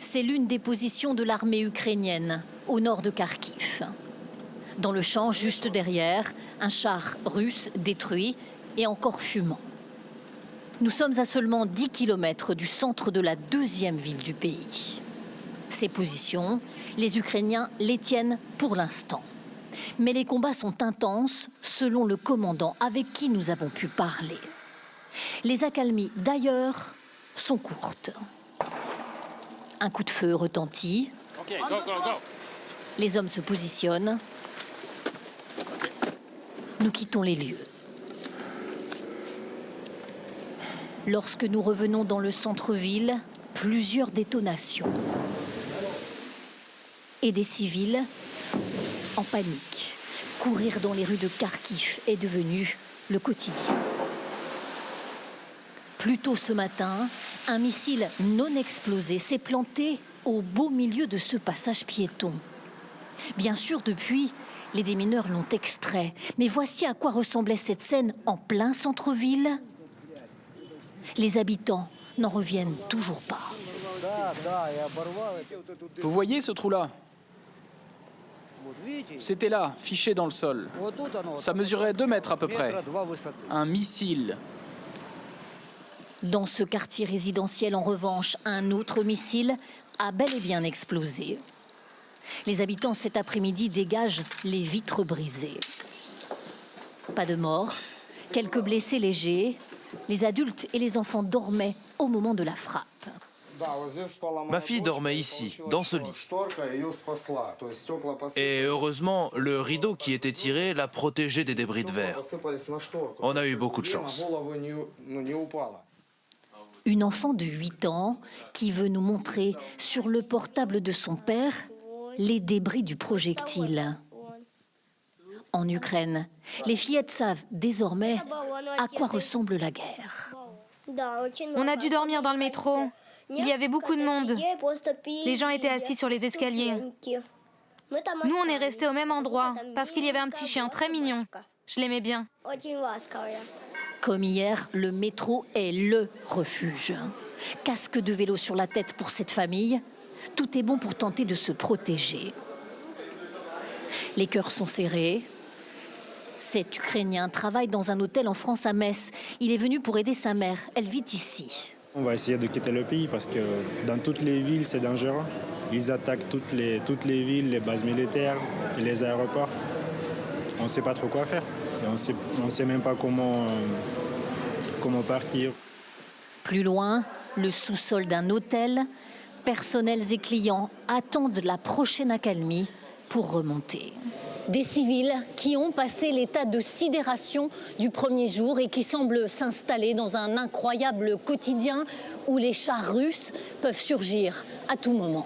C'est l'une des positions de l'armée ukrainienne, au nord de Kharkiv. Dans le champ juste derrière, un char russe détruit et encore fumant. Nous sommes à seulement 10 km du centre de la deuxième ville du pays. Ces positions, les Ukrainiens les tiennent pour l'instant. Mais les combats sont intenses, selon le commandant avec qui nous avons pu parler. Les accalmies, d'ailleurs, sont courtes. Un coup de feu retentit. Okay, go, go, go. Les hommes se positionnent. Nous quittons les lieux. Lorsque nous revenons dans le centre-ville, plusieurs détonations. Et des civils en panique. Courir dans les rues de Kharkiv est devenu le quotidien. Plus tôt ce matin, un missile non explosé s'est planté au beau milieu de ce passage piéton. Bien sûr, depuis, les démineurs l'ont extrait. Mais voici à quoi ressemblait cette scène en plein centre-ville. Les habitants n'en reviennent toujours pas. Vous voyez ce trou-là? C'était là, fiché dans le sol. Ça mesurait 2 mètres à peu près. Un missile. Dans ce quartier résidentiel, en revanche, un autre missile a bel et bien explosé. Les habitants cet après-midi dégagent les vitres brisées. Pas de morts, quelques blessés légers. Les adultes et les enfants dormaient au moment de la frappe. Ma fille dormait ici, dans ce lit. Et heureusement, le rideau qui était tiré l'a protégée des débris de verre. On a eu beaucoup de chance. Une enfant de 8 ans qui veut nous montrer sur le portable de son père les débris du projectile. En Ukraine, les fillettes savent désormais à quoi ressemble la guerre. On a dû dormir dans le métro. Il y avait beaucoup de monde. Les gens étaient assis sur les escaliers. Nous, on est restés au même endroit parce qu'il y avait un petit chien très mignon. Je l'aimais bien. Comme hier, le métro est le refuge. Casque de vélo sur la tête pour cette famille. Tout est bon pour tenter de se protéger. Les cœurs sont serrés. Cet Ukrainien travaille dans un hôtel en France à Metz. Il est venu pour aider sa mère. Elle vit ici. On va essayer de quitter le pays parce que dans toutes les villes, c'est dangereux. Ils attaquent toutes les villes, les bases militaires, les aéroports. On ne sait pas trop quoi faire. Et on ne sait même pas comment partir. Plus loin, le sous-sol d'un hôtel. Personnels et clients attendent la prochaine accalmie pour remonter. Des civils qui ont passé l'état de sidération du premier jour et qui semblent s'installer dans un incroyable quotidien où les chars russes peuvent surgir à tout moment.